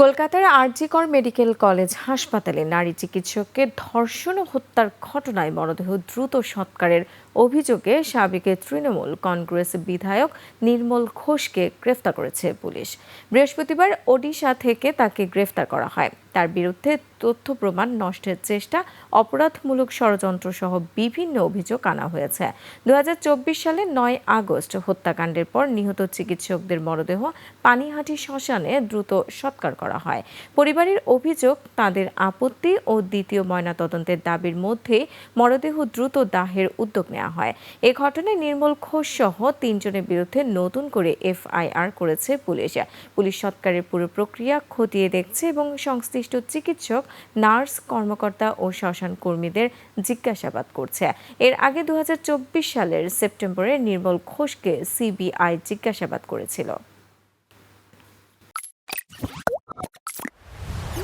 কলকাতার RG Kar medical college হাসপাতালে নারী চিকিৎসককে ধর্ষণ ও হত্যার ঘটনায় মরদেহ দ্রুত সৎকারের অভিযোগে সাবেক তৃণমূল কংগ্রেস বিধায়ক নির্মল ঘোষকে গ্রেফতার করেছে পুলিশ। বৃহস্পতিবার ওডিশা থেকে তাকে গ্রেফতার করা হয়। তার বিরুদ্ধে তথ্য প্রমাণ নষ্টের চেষ্টা, অপরাধমূলক ষড়যন্ত্র সহ বিভিন্ন অভিযোগ আনা হয়েছে। 2024 সালের 9 আগস্ট হত্যাকাণ্ডের পর নিহত চিকিৎসকদের মরদেহ পানিহাটি শ্মশানে দ্রুত সৎকার করা হয়। পরিবারের অভিযোগ, তাদের আপত্তি ও দ্বিতীয় ময়নাতদন্তের দাবির মধ্যে মরদেহ দ্রুত দাহের উদ্যোগ নেওয়া হয়। এ ঘটনায় নির্মল ঘোষ সহ 3 জনের বিরুদ্ধে নতুন করে এফআইআর করেছে পুলিশ। পুলিশ সৎকারের পুরো প্রক্রিয়া খতিয়ে দেখছে এবং সংশ্লিষ্ট চিকিৎসক, নার্স, কর্মকর্তা ও শ্মশান কর্মীদের জিজ্ঞাসাবাদ করছে। এর আগে 2024 সালের সেপ্টেম্বরে নির্মল ঘোষকে সিবিআই জিজ্ঞাসাবাদ করেছিল।